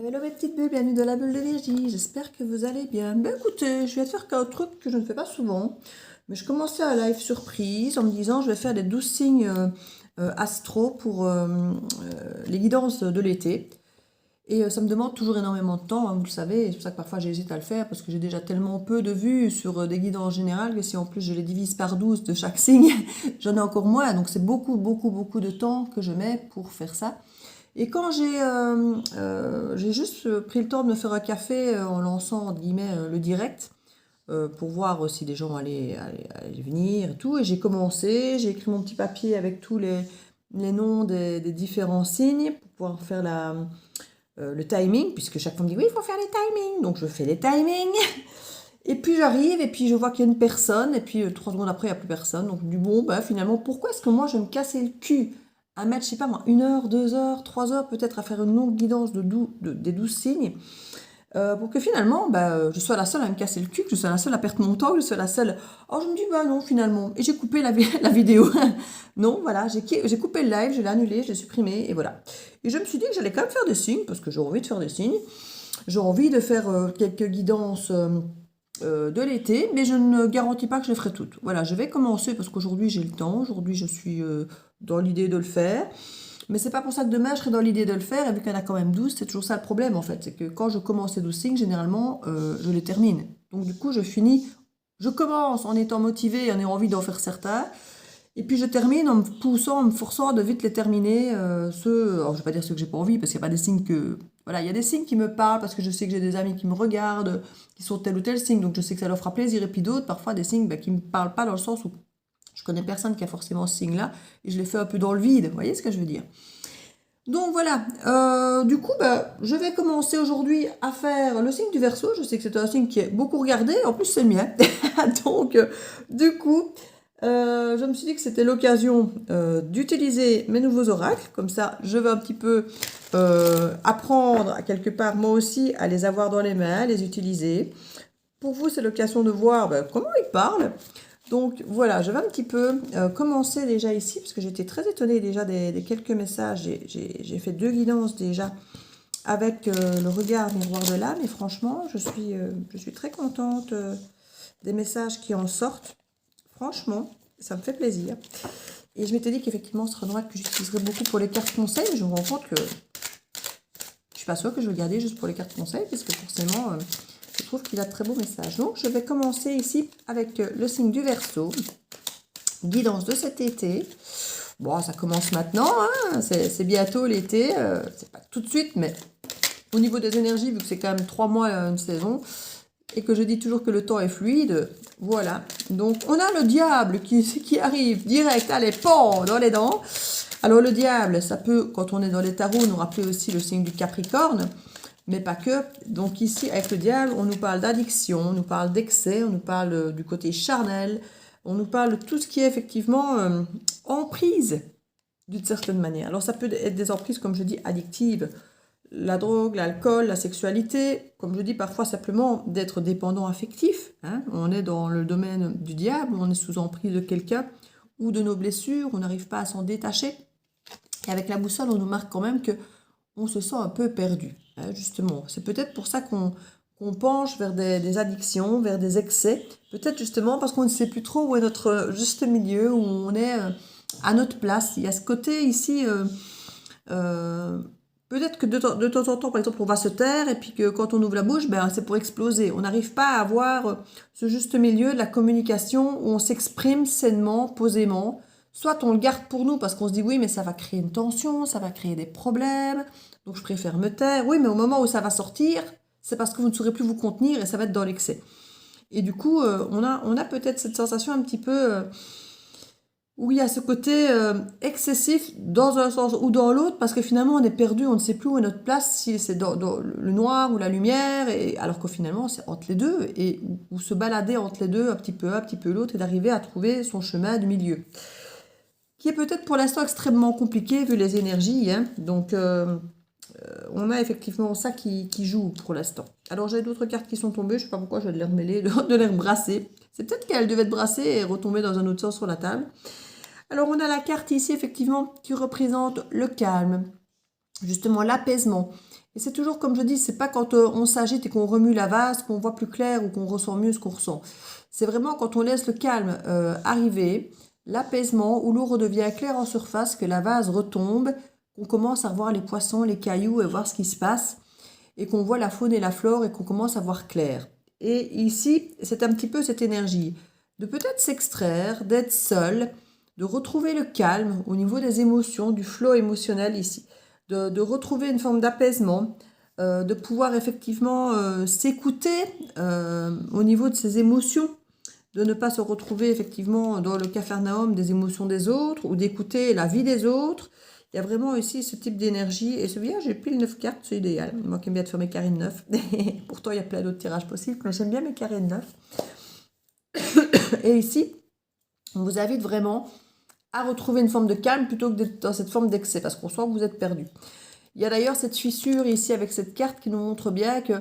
Hello mes petites bulles, bienvenue dans la bulle d'énergie, j'espère que vous allez bien. Ben écoutez, je vais te faire un truc que je ne fais pas souvent, mais je commençais un live surprise en me disant je vais faire des 12 signes astro pour les guidances de l'été. Et ça me demande toujours énormément de temps, hein, vous le savez, c'est pour ça que parfois j'hésite à le faire parce que j'ai déjà tellement peu de vues sur des guidances générales que si en plus je les divise par 12 de chaque signe, j'en ai encore moins, donc c'est beaucoup de temps que je mets pour faire ça. Et quand j'ai juste pris le temps de me faire un café en lançant, entre guillemets, le direct, pour voir si des gens allaient venir et tout, et j'ai commencé, j'ai écrit mon petit papier avec tous les noms des différents signes pour pouvoir faire le timing, puisque chaque fois on me dit oui, il faut faire les timings, donc je fais les timings. Et puis j'arrive, et puis je vois qu'il y a une personne, et puis 3 secondes après, il n'y a plus personne. Donc je me dis, bon, bah, finalement, pourquoi est-ce que moi, je vais me casser le cul à mettre, je sais pas moi, 1 heure, 2 heures, 3 heures, peut-être à faire une longue guidance des 12 signes, pour que finalement, bah, je sois la seule à me casser le cul, que je sois la seule à perdre mon temps, que je sois la seule... Oh, je me dis, bah non, finalement. Et j'ai coupé la vidéo. Non, voilà, j'ai coupé le live, je l'ai annulé, je l'ai supprimé, et voilà. Et je me suis dit que j'allais quand même faire des signes, parce que j'ai envie de faire des signes. J'ai envie de faire quelques guidances... de l'été, mais je ne garantis pas que je les ferai toutes. Voilà, je vais commencer parce qu'aujourd'hui j'ai le temps, aujourd'hui je suis dans l'idée de le faire, mais c'est pas pour ça que demain je serai dans l'idée de le faire, et vu qu'il y en a quand même 12, c'est toujours ça le problème en fait, c'est que quand je commence ces 12 signes, généralement je les termine. Donc du coup je finis, je commence en étant motivée, en ayant envie d'en faire certains, et puis je termine en me poussant, en me forçant de vite les terminer, alors je vais pas dire ceux que j'ai pas envie, parce qu'il n'y a pas des signes que... Voilà, il y a des signes qui me parlent, parce que je sais que j'ai des amis qui me regardent, qui sont tel ou tel signe, donc je sais que ça leur fera plaisir, et puis d'autres, parfois des signes qui me parlent pas dans le sens où je connais personne qui a forcément ce signe-là, et je les fais un peu dans le vide, vous voyez ce que je veux dire? Donc voilà, du coup, je vais commencer aujourd'hui à faire le signe du Verseau. Je sais que c'est un signe qui est beaucoup regardé, en plus c'est le mien. Donc, du coup, je me suis dit que c'était l'occasion d'utiliser mes nouveaux oracles. Comme ça, je vais un petit peu apprendre à quelque part, moi aussi, à les avoir dans les mains, à les utiliser. Pour vous, c'est l'occasion de voir comment ils parlent. Donc voilà, je vais un petit peu commencer déjà ici, parce que j'étais très étonnée déjà des quelques messages. J'ai fait 2 guidances déjà avec le regard miroir de l'âme, et franchement, je suis très contente des messages qui en sortent. Franchement, ça me fait plaisir. Et je m'étais dit qu'effectivement, ce serait un oracle que j'utiliserais beaucoup pour les cartes conseils, mais je me rends compte que je suis pas sûre que je vais le garder juste pour les cartes conseils, parce que forcément... je trouve qu'il a de très beaux messages. Donc, je vais commencer ici avec le signe du Verseau. Guidance de cet été. Bon, ça commence maintenant, hein, c'est bientôt l'été. C'est pas tout de suite, mais au niveau des énergies, vu que c'est quand même 3 mois une saison, et que je dis toujours que le temps est fluide, voilà. Donc, on a le diable qui arrive direct, allez, pan, dans les dents. Alors, le diable, ça peut, quand on est dans les tarots, nous rappeler aussi le signe du Capricorne, mais pas que. Donc ici, avec le diable, on nous parle d'addiction, on nous parle d'excès, on nous parle du côté charnel, on nous parle de tout ce qui est effectivement emprise, d'une certaine manière. Alors ça peut être des emprises, comme je dis, addictives, la drogue, l'alcool, la sexualité, comme je dis parfois simplement d'être dépendant affectif. Hein. On est dans le domaine du diable, on est sous emprise de quelqu'un, ou de nos blessures, on n'arrive pas à s'en détacher. Et avec la boussole, on nous marque quand même que on se sent un peu perdu, hein, justement. C'est peut-être pour ça qu'on penche vers des addictions, vers des excès. Peut-être justement parce qu'on ne sait plus trop où est notre juste milieu, où on est à notre place. Il y a ce côté ici, peut-être que de temps en temps, par exemple, on va se taire, et puis que quand on ouvre la bouche, c'est pour exploser. On n'arrive pas à avoir ce juste milieu de la communication où on s'exprime sainement, posément. Soit on le garde pour nous parce qu'on se dit oui, mais ça va créer une tension, ça va créer des problèmes, donc je préfère me taire. Oui, mais au moment où ça va sortir, c'est parce que vous ne saurez plus vous contenir et ça va être dans l'excès. Et du coup, on a peut-être cette sensation un petit peu où il y a ce côté excessif dans un sens ou dans l'autre, parce que finalement on est perdu, on ne sait plus où est notre place, si c'est dans le noir ou la lumière, et, alors que finalement c'est entre les deux, et ou se balader entre les deux, un petit peu l'autre, et d'arriver à trouver son chemin du milieu. Qui est peut-être pour l'instant extrêmement compliqué vu les énergies, hein. Donc on a effectivement ça qui joue pour l'instant. Alors j'ai d'autres cartes qui sont tombées, je ne sais pas pourquoi je vais les remêler, de les rebrasser. C'est peut-être qu'elles devaient être brassées et retomber dans un autre sens sur la table. Alors on a la carte ici effectivement qui représente le calme, justement l'apaisement. Et c'est toujours, comme je dis, c'est pas quand on s'agite et qu'on remue la vase qu'on voit plus clair ou qu'on ressent mieux ce qu'on ressent. C'est vraiment quand on laisse le calme arriver, l'apaisement, où l'eau redevient claire en surface, que la vase retombe, qu'on commence à revoir les poissons, les cailloux et voir ce qui se passe, et qu'on voit la faune et la flore et qu'on commence à voir clair. Et ici, c'est un petit peu cette énergie de peut-être s'extraire, d'être seul, de retrouver le calme au niveau des émotions, du flot émotionnel ici, de retrouver une forme d'apaisement, de pouvoir effectivement s'écouter au niveau de ses émotions, de ne pas se retrouver effectivement dans le capharnaüm des émotions des autres ou d'écouter la vie des autres. Il y a vraiment ici ce type d'énergie. Et celui-là, j'ai pile 9 cartes, c'est idéal. Moi qui aime bien de faire mes carrés de 9. Pourtant, il y a plein d'autres tirages possibles, mais j'aime bien mes carrés de 9. Et ici, on vous invite vraiment à retrouver une forme de calme plutôt que d'être dans cette forme d'excès, parce qu'on sent que vous êtes perdu. Il y a d'ailleurs cette fissure ici avec cette carte qui nous montre bien que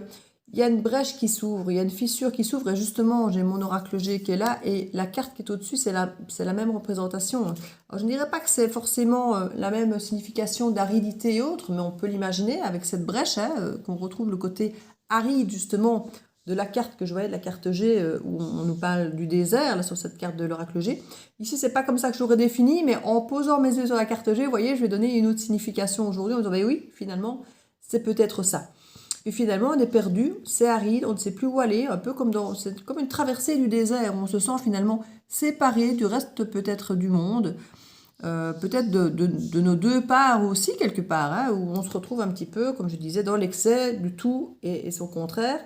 il y a une brèche qui s'ouvre, il y a une fissure qui s'ouvre, et justement, j'ai mon oracle G qui est là, et la carte qui est au-dessus, c'est la même représentation. Alors, je ne dirais pas que c'est forcément la même signification d'aridité et autres, mais on peut l'imaginer avec cette brèche, hein, qu'on retrouve le côté aride, justement, de la carte que je voyais, de la carte G, où on nous parle du désert, là, sur cette carte de l'oracle G. Ici, c'est pas comme ça que je l'aurais défini, mais en posant mes yeux sur la carte G, vous voyez, je vais donner une autre signification aujourd'hui, en disant, ben oui, finalement, c'est peut-être ça. Et finalement, on est perdu, c'est aride, on ne sait plus où aller, un peu comme c'est comme une traversée du désert, où on se sent finalement séparé du reste peut-être du monde, peut-être de nos deux parts aussi quelque part, hein, où on se retrouve un petit peu, comme je disais, dans l'excès du tout et son contraire.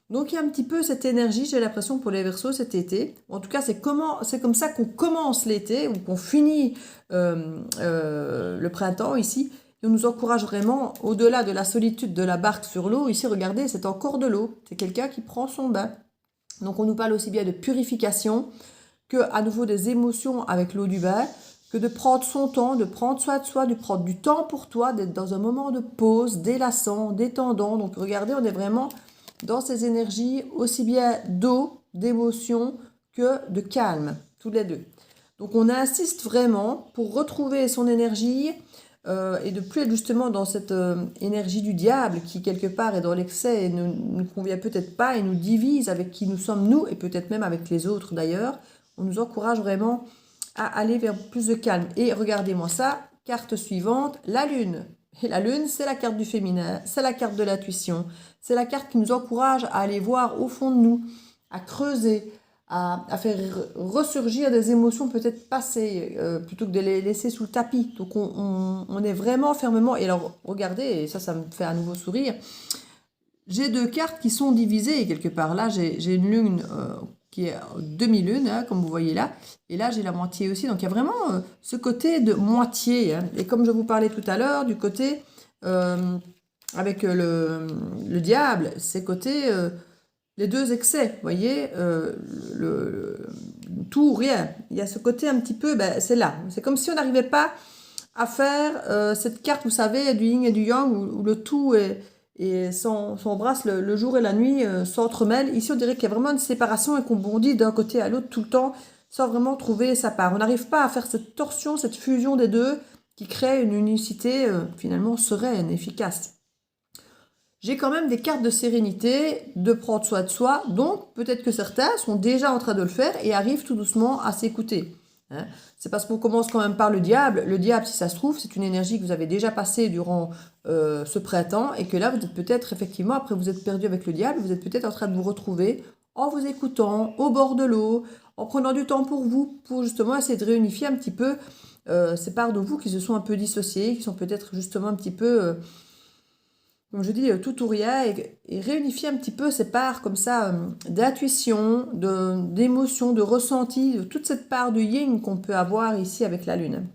Donc il y a un petit peu cette énergie, j'ai l'impression, pour les Verseaux cet été. En tout cas, c'est comme ça qu'on commence l'été, ou qu'on finit le printemps ici. Et on nous encourage vraiment, au-delà de la solitude de la barque sur l'eau, ici, regardez, c'est encore de l'eau. C'est quelqu'un qui prend son bain. Donc on nous parle aussi bien de purification que à nouveau des émotions avec l'eau du bain, que de prendre son temps, de prendre soin de soi, de prendre du temps pour toi, d'être dans un moment de pause, délassant, détendant. Donc regardez, on est vraiment dans ces énergies aussi bien d'eau, d'émotion que de calme, tous les deux. Donc on insiste vraiment pour retrouver son énergie et de plus être justement dans cette énergie du diable qui quelque part est dans l'excès et ne nous convient peut-être pas et nous divise avec qui nous sommes nous et peut-être même avec les autres d'ailleurs. On nous encourage vraiment à aller vers plus de calme. Et regardez-moi ça, carte suivante, la lune. Et la lune, c'est la carte du féminin, c'est la carte de l'intuition, c'est la carte qui nous encourage à aller voir au fond de nous, à creuser, à faire ressurgir des émotions peut-être passées, plutôt que de les laisser sous le tapis. Donc on est vraiment fermement... Et alors, regardez, et ça me fait à nouveau sourire, j'ai deux cartes qui sont divisées quelque part. Là, j'ai une lune qui est demi-lune, hein, comme vous voyez là. Et là, j'ai la moitié aussi. Donc, il y a vraiment ce côté de moitié. Hein. Et comme je vous parlais tout à l'heure, du côté avec le diable, c'est côté les deux excès. Vous voyez, tout ou rien. Il y a ce côté un petit peu, ben, c'est là. C'est comme si on n'arrivait pas à faire cette carte, vous savez, du yin et du yang, où le tout et s'embrasse le jour et la nuit, s'entremêlent. Ici, on dirait qu'il y a vraiment une séparation et qu'on bondit d'un côté à l'autre tout le temps sans vraiment trouver sa part. On n'arrive pas à faire cette torsion, cette fusion des deux qui crée une unicité finalement sereine, efficace. J'ai quand même des cartes de sérénité, de prendre soin de soi, donc peut-être que certains sont déjà en train de le faire et arrivent tout doucement à s'écouter. Hein. C'est parce qu'on commence quand même par le diable. Le diable, si ça se trouve, c'est une énergie que vous avez déjà passée durant ce printemps et que là, vous êtes peut-être effectivement, après vous êtes perdu avec le diable, vous êtes peut-être en train de vous retrouver en vous écoutant, au bord de l'eau, en prenant du temps pour vous, pour justement essayer de réunifier un petit peu ces parts de vous qui se sont un peu dissociées, qui sont peut-être justement un petit peu... comme je dis, tout ou rien, et réunifier un petit peu ces parts comme ça d'intuition, d'émotion, de ressenti, de toute cette part du yin qu'on peut avoir ici avec la lune.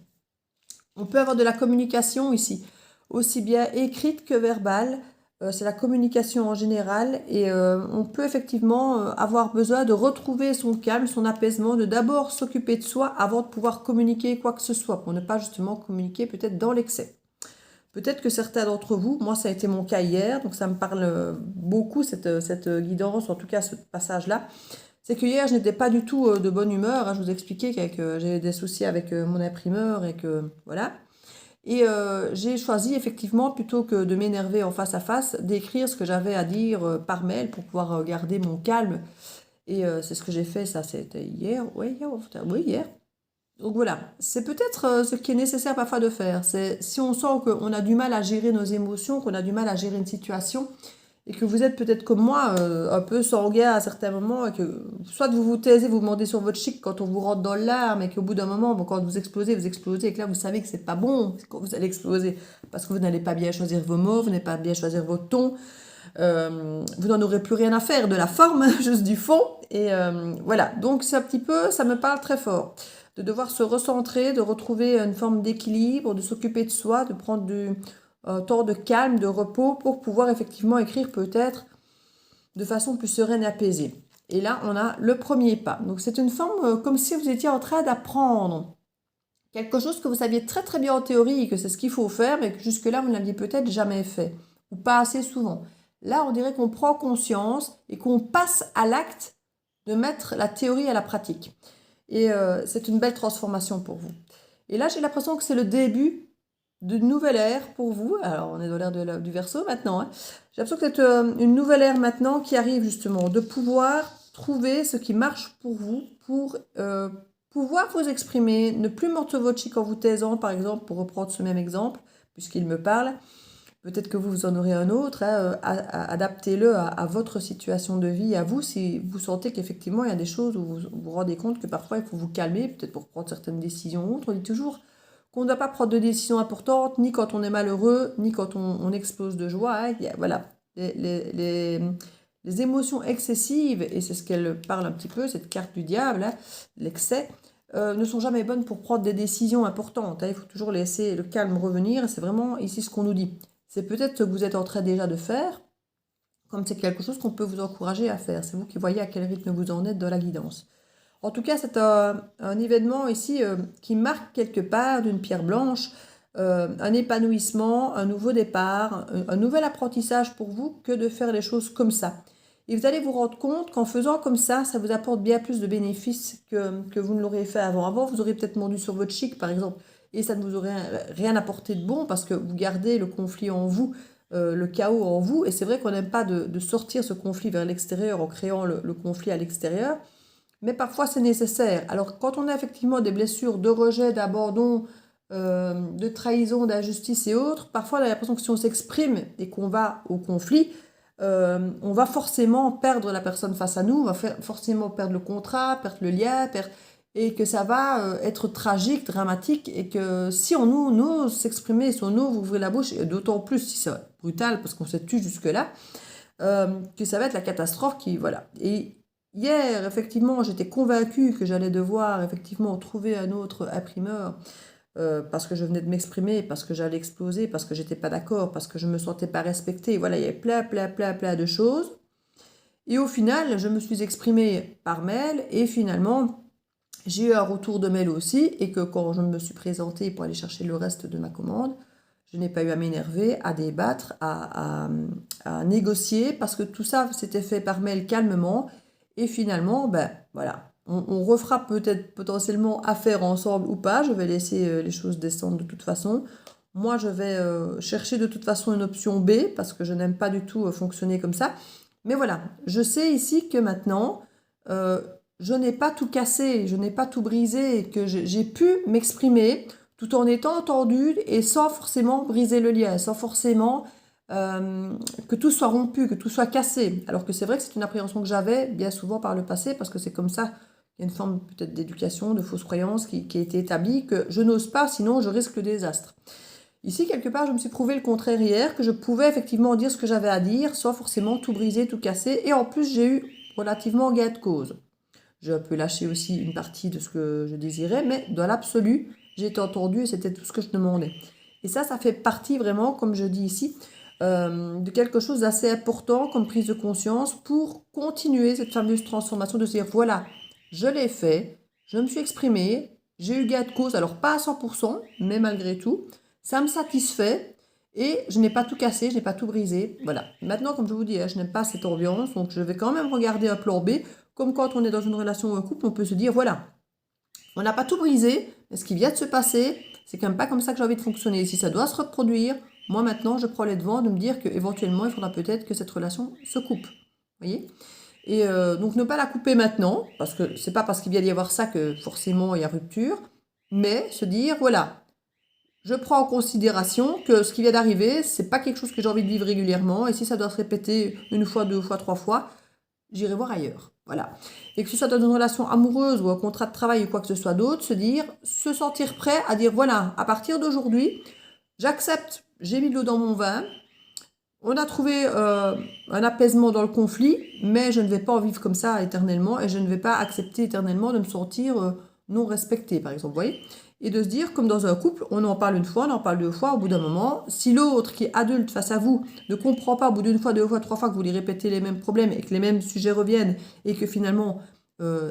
On peut avoir de la communication ici, aussi bien écrite que verbale, c'est la communication en général, et on peut effectivement avoir besoin de retrouver son calme, son apaisement, de d'abord s'occuper de soi avant de pouvoir communiquer quoi que ce soit, pour ne pas justement communiquer peut-être dans l'excès. Peut-être que certains d'entre vous, moi ça a été mon cas hier, donc ça me parle beaucoup cette guidance, en tout cas ce passage-là. C'est que hier je n'étais pas du tout de bonne humeur, hein, je vous expliquais que j'avais des soucis avec mon imprimeur et que voilà. Et j'ai choisi effectivement, plutôt que de m'énerver en face à face, d'écrire ce que j'avais à dire par mail pour pouvoir garder mon calme. Et c'est ce que j'ai fait, ça c'était hier, ouais, hier, oui, hier. Donc voilà, c'est peut-être ce qui est nécessaire parfois de faire. C'est si on sent qu'on a du mal à gérer nos émotions, qu'on a du mal à gérer une situation, et que vous êtes peut-être comme moi, un peu sanguin à certains moments, et que soit vous vous taisez, vous demandez sur votre chic quand on vous rentre dans l'arme, et qu'au bout d'un moment, bon, quand vous explosez, et que là vous savez que c'est pas bon quand vous allez exploser, parce que vous n'allez pas bien choisir vos mots, vous n'allez pas bien choisir vos tons, vous n'en aurez plus rien à faire de la forme, juste du fond, et voilà. Donc c'est un petit peu, ça me parle très fort, de devoir se recentrer, de retrouver une forme d'équilibre, de s'occuper de soi, de prendre du temps de calme, de repos pour pouvoir effectivement écrire peut-être de façon plus sereine et apaisée. Et là, on a le premier pas. Donc c'est une forme comme si vous étiez en train d'apprendre quelque chose que vous saviez très très bien en théorie, que c'est ce qu'il faut faire, mais que jusque-là, vous n'aviez peut-être jamais fait, ou pas assez souvent. Là, on dirait qu'on prend conscience et qu'on passe à l'acte de mettre la théorie à la pratique. Et c'est une belle transformation pour vous. Et là, j'ai l'impression que c'est le début d'une nouvelle ère pour vous. Alors, on est dans l'ère du Verseau maintenant, hein. J'ai l'impression que c'est une nouvelle ère maintenant qui arrive justement, de pouvoir trouver ce qui marche pour vous, pour pouvoir vous exprimer, ne plus monter votre chic en vous taisant, par exemple, pour reprendre ce même exemple, puisqu'il me parle. Peut-être que vous en aurez un autre, hein, adaptez-le à votre situation de vie, à vous, si vous sentez qu'effectivement il y a des choses où vous vous rendez compte que parfois il faut vous calmer, peut-être pour prendre certaines décisions ou autres. On dit toujours qu'on ne doit pas prendre de décisions importantes, ni quand on est malheureux, ni quand on explose de joie, hein. Voilà, les émotions excessives, et c'est ce qu'elle parle un petit peu, cette carte du diable, hein, l'excès, ne sont jamais bonnes pour prendre des décisions importantes, hein. Il faut toujours laisser le calme revenir, c'est vraiment ici ce qu'on nous dit. C'est peut-être ce que vous êtes en train déjà de faire, comme c'est quelque chose qu'on peut vous encourager à faire. C'est vous qui voyez à quel rythme vous en êtes dans la guidance. En tout cas, c'est un événement ici qui marque quelque part d'une pierre blanche, un épanouissement, un nouveau départ, un nouvel apprentissage pour vous que de faire les choses comme ça. Et vous allez vous rendre compte qu'en faisant comme ça vous apporte bien plus de bénéfices que vous ne l'auriez fait avant. Avant, vous auriez peut-être mordu sur votre chic, par exemple, et ça ne vous aurait rien apporté de bon parce que vous gardez le conflit en vous, le chaos en vous. Et c'est vrai qu'on n'aime pas de sortir ce conflit vers l'extérieur en créant le conflit à l'extérieur. Mais parfois, c'est nécessaire. Alors, quand on a effectivement des blessures de rejet, d'abandon, de trahison, d'injustice et autres, parfois, on a l'impression que si on s'exprime et qu'on va au conflit, on va forcément perdre la personne face à nous, on va forcément perdre le contrat, perdre le lien, et que ça va être tragique, dramatique, et que si on ose s'exprimer, si on ose ouvrir la bouche, et d'autant plus si c'est brutal, parce qu'on s'est tué jusque-là, que ça va être la catastrophe qui, voilà. Et hier, effectivement, j'étais convaincue que j'allais devoir effectivement trouver un autre imprimeur, parce que je venais de m'exprimer, parce que j'allais exploser, parce que j'étais pas d'accord, parce que je me sentais pas respectée. Voilà, il y avait plein de choses. Et au final, je me suis exprimée par mail, et finalement, j'ai eu un retour de mail aussi, et que quand je me suis présentée pour aller chercher le reste de ma commande, je n'ai pas eu à m'énerver, à débattre, à négocier, parce que tout ça s'était fait par mail calmement. Et finalement, ben voilà, on refera peut-être potentiellement affaire ensemble ou pas. Je vais laisser les choses descendre de toute façon. Moi, je vais chercher de toute façon une option B, parce que je n'aime pas du tout fonctionner comme ça. Mais voilà, je sais ici que maintenant, je n'ai pas tout cassé, je n'ai pas tout brisé, que j'ai pu m'exprimer tout en étant entendue et sans forcément briser le lien, sans forcément que tout soit rompu, que tout soit cassé. Alors que c'est vrai que c'est une appréhension que j'avais bien souvent par le passé, parce que c'est comme ça, il y a une forme peut-être d'éducation, de fausse croyance qui a été établie, que je n'ose pas, sinon je risque le désastre. Ici, quelque part, je me suis prouvé le contraire hier, que je pouvais effectivement dire ce que j'avais à dire, sans forcément tout briser, tout casser, et en plus j'ai eu relativement gain de cause. J'ai un peu lâché aussi une partie de ce que je désirais, mais dans l'absolu, j'ai été entendue et c'était tout ce que je demandais. Et ça fait partie vraiment, comme je dis ici, de quelque chose d'assez important comme prise de conscience pour continuer cette fameuse transformation, de se dire, voilà, je l'ai fait, je me suis exprimée, j'ai eu gain de cause, alors pas à 100%, mais malgré tout, ça me satisfait et je n'ai pas tout cassé, je n'ai pas tout brisé. Voilà. Maintenant, comme je vous dis, je n'aime pas cette ambiance, donc je vais quand même regarder un plan B. Comme quand on est dans une relation ou un couple, on peut se dire, voilà, on n'a pas tout brisé, mais ce qui vient de se passer, c'est quand même pas comme ça que j'ai envie de fonctionner. Si ça doit se reproduire, moi maintenant, je prends les devants de me dire qu'éventuellement, il faudra peut-être que cette relation se coupe. Vous voyez? Et donc ne pas la couper maintenant, parce que c'est pas parce qu'il vient d'y avoir ça que forcément il y a rupture, mais se dire, voilà, je prends en considération que ce qui vient d'arriver, c'est pas quelque chose que j'ai envie de vivre régulièrement, et si ça doit se répéter une fois, deux fois, trois fois, j'irai voir ailleurs. Voilà. Et que ce soit dans une relation amoureuse ou un contrat de travail ou quoi que ce soit d'autre, se sentir prêt à dire, voilà, à partir d'aujourd'hui, j'accepte, j'ai mis de l'eau dans mon vin, on a trouvé un apaisement dans le conflit, mais je ne vais pas en vivre comme ça éternellement et je ne vais pas accepter éternellement de me sentir non respectée, par exemple, vous voyez? Et de se dire, comme dans un couple, on en parle une fois, on en parle deux fois, au bout d'un moment, si l'autre qui est adulte face à vous ne comprend pas au bout d'une fois, deux fois, trois fois que vous lui répétez les mêmes problèmes et que les mêmes sujets reviennent et que finalement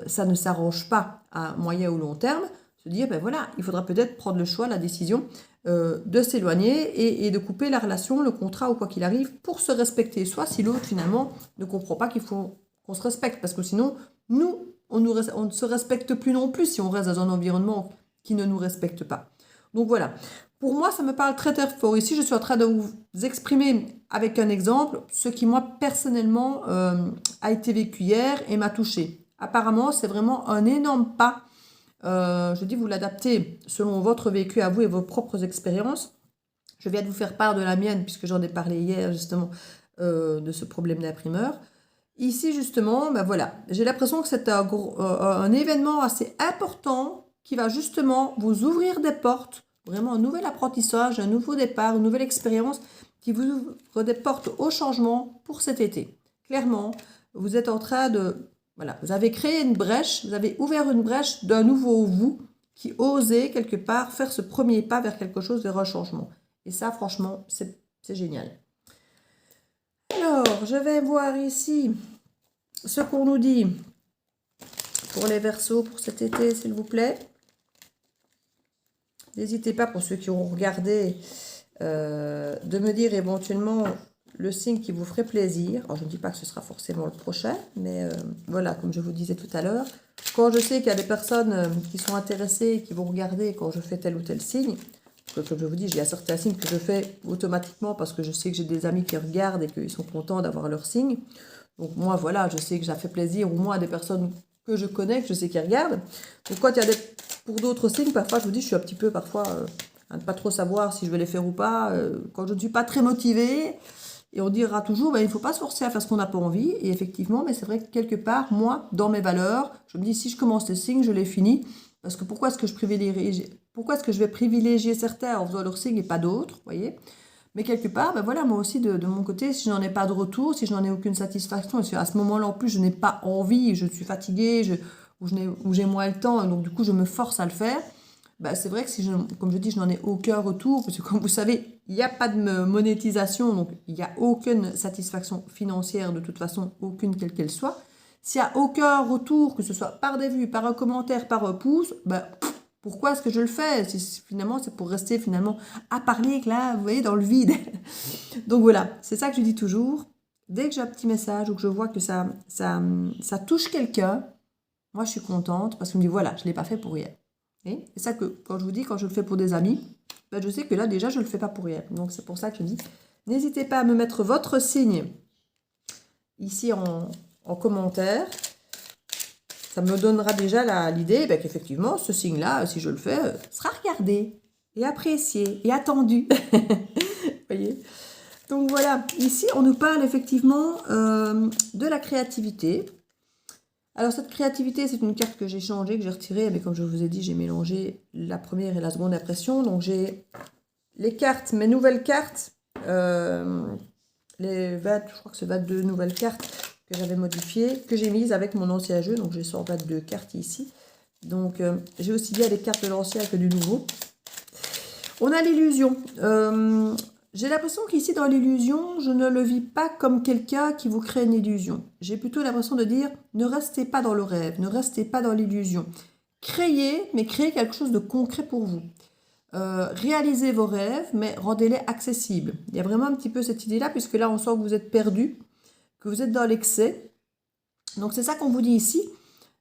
ça ne s'arrange pas à moyen ou long terme, se dire, ben voilà, il faudra peut-être prendre le choix, la décision de s'éloigner et de couper la relation, le contrat ou quoi qu'il arrive pour se respecter. Soit si l'autre finalement ne comprend pas qu'il faut qu'on se respecte parce que sinon, on ne se respecte plus non plus si on reste dans un environnement qui ne nous respecte pas. Donc voilà. Pour moi, ça me parle très très fort. Ici, je suis en train de vous exprimer avec un exemple ce qui, moi, personnellement, a été vécu hier et m'a touché. Apparemment, c'est vraiment un énorme pas. Je dis, vous l'adaptez selon votre vécu à vous et vos propres expériences. Je viens de vous faire part de la mienne, puisque j'en ai parlé hier, justement, de ce problème d'imprimeur. Ici, justement, ben voilà, j'ai l'impression que c'est un événement assez important qui va justement vous ouvrir des portes, vraiment un nouvel apprentissage, un nouveau départ, une nouvelle expérience qui vous ouvre des portes au changement pour cet été. Clairement, vous êtes en train de... Voilà, vous avez créé une brèche, vous avez ouvert une brèche d'un nouveau vous qui osez quelque part faire ce premier pas vers quelque chose, vers un changement. Et ça, franchement, c'est génial. Alors, je vais voir ici ce qu'on nous dit pour les Verseaux pour cet été, s'il vous plaît. N'hésitez pas, pour ceux qui ont regardé, de me dire éventuellement le signe qui vous ferait plaisir. Alors, je ne dis pas que ce sera forcément le prochain, mais voilà, comme je vous disais tout à l'heure, quand je sais qu'il y a des personnes qui sont intéressées, qui vont regarder quand je fais tel ou tel signe, parce que comme je vous dis, il y a certains signes que je fais automatiquement parce que je sais que j'ai des amis qui regardent et qu'ils sont contents d'avoir leur signe. Donc moi, voilà, je sais que ça fait plaisir, au moins à des personnes que je connais, que je sais qui regardent. Donc quand il y a pour d'autres signes, parfois je vous dis, je suis un petit peu parfois à ne pas trop savoir si je vais les faire ou pas, quand je ne suis pas très motivée. Et on dira toujours, ben, il ne faut pas se forcer à faire ce qu'on n'a pas envie. Et effectivement, mais c'est vrai que quelque part, moi, dans mes valeurs, je me dis, si je commence les signes, je les finis. Parce que pourquoi est-ce que je vais privilégier certains en faisant leurs signes et pas d'autres, voyez? Mais quelque part, ben voilà, moi aussi, de mon côté, si je n'en ai pas de retour, si je n'en ai aucune satisfaction, et si à ce moment-là, en plus, je n'ai pas envie, je suis fatiguée, ou j'ai moins le temps, et donc du coup, je me force à le faire, ben, c'est vrai que si comme je dis, je n'en ai aucun retour, parce que comme vous savez, il n'y a pas de monétisation, donc il n'y a aucune satisfaction financière, de toute façon, aucune quelle qu'elle soit. S'il n'y a aucun retour, que ce soit par des vues, par un commentaire, par un pouce, ben, pourquoi est-ce que je le fais? Finalement, c'est pour rester finalement à parler, là, vous voyez, dans le vide. Donc voilà, c'est ça que je dis toujours. Dès que j'ai un petit message ou que je vois que ça touche quelqu'un, moi je suis contente parce qu'on me dit voilà, je ne l'ai pas fait pour rien. Et c'est ça que quand je vous dis, quand je le fais pour des amis, ben je sais que là déjà je ne le fais pas pour rien. Donc c'est pour ça que je dis, n'hésitez pas à me mettre votre signe ici en commentaire. Ça me donnera déjà l'idée ben, qu'effectivement, ce signe-là, si je le fais, sera regardé et apprécié et attendu. Vous voyez? Donc voilà, ici, on nous parle effectivement de la créativité. Alors, cette créativité, c'est une carte que j'ai changée, que j'ai retirée, mais comme je vous ai dit, j'ai mélangé la première et la seconde impression. Donc, j'ai les cartes, mes nouvelles cartes, les 20, je crois que c'est 22 nouvelles cartes que j'avais modifié, que j'ai mise avec mon ancien jeu. Donc, j'ai 122 cartes ici. Donc, j'ai aussi bien les cartes de l'ancien que du nouveau. On a l'illusion. J'ai l'impression qu'ici, dans l'illusion, je ne le vis pas comme quelqu'un qui vous crée une illusion. J'ai plutôt l'impression de dire, ne restez pas dans le rêve, ne restez pas dans l'illusion. Créez, mais créez quelque chose de concret pour vous. Réalisez vos rêves, mais rendez-les accessibles. Il y a vraiment un petit peu cette idée-là, puisque là, on sent que vous êtes perdu, que vous êtes dans l'excès. Donc, c'est ça qu'on vous dit ici.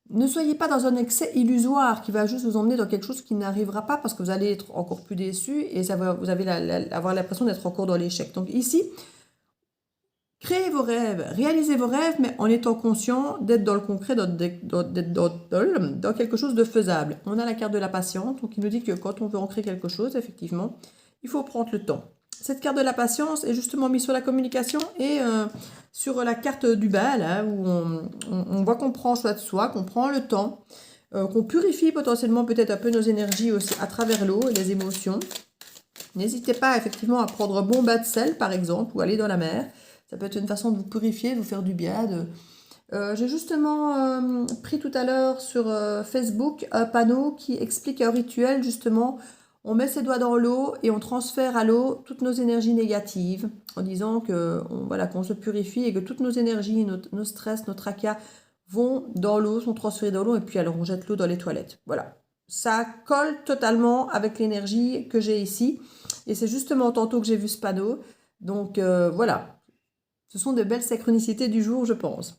Ne soyez pas dans un excès illusoire qui va juste vous emmener dans quelque chose qui n'arrivera pas parce que vous allez être encore plus déçu et vous allez avoir l'impression d'être encore dans l'échec. Donc ici, créez vos rêves, réalisez vos rêves, mais en étant conscient d'être dans le concret, d'être dans quelque chose de faisable. On a la carte de la patience, donc il nous dit que quand on veut ancrer quelque chose, effectivement, il faut prendre le temps. Cette carte de la patience est justement mise sur la communication et sur la carte du bas, là, où on voit qu'on prend soin de soi, qu'on prend le temps, qu'on purifie potentiellement peut-être un peu nos énergies aussi à travers l'eau et les émotions. N'hésitez pas effectivement à prendre un bon bain de sel, par exemple, ou aller dans la mer. Ça peut être une façon de vous purifier, de vous faire du bien. J'ai justement pris tout à l'heure sur Facebook un panneau qui explique un rituel, justement. On met ses doigts dans l'eau et on transfère à l'eau toutes nos énergies négatives en disant que voilà, qu'on se purifie et que toutes nos énergies, nos stress, nos tracas vont dans l'eau, sont transférés dans l'eau et puis alors on jette l'eau dans les toilettes. Voilà. Ça colle totalement avec l'énergie que j'ai ici et c'est justement tantôt que j'ai vu ce panneau. Donc voilà, ce sont de belles synchronicités du jour, je pense.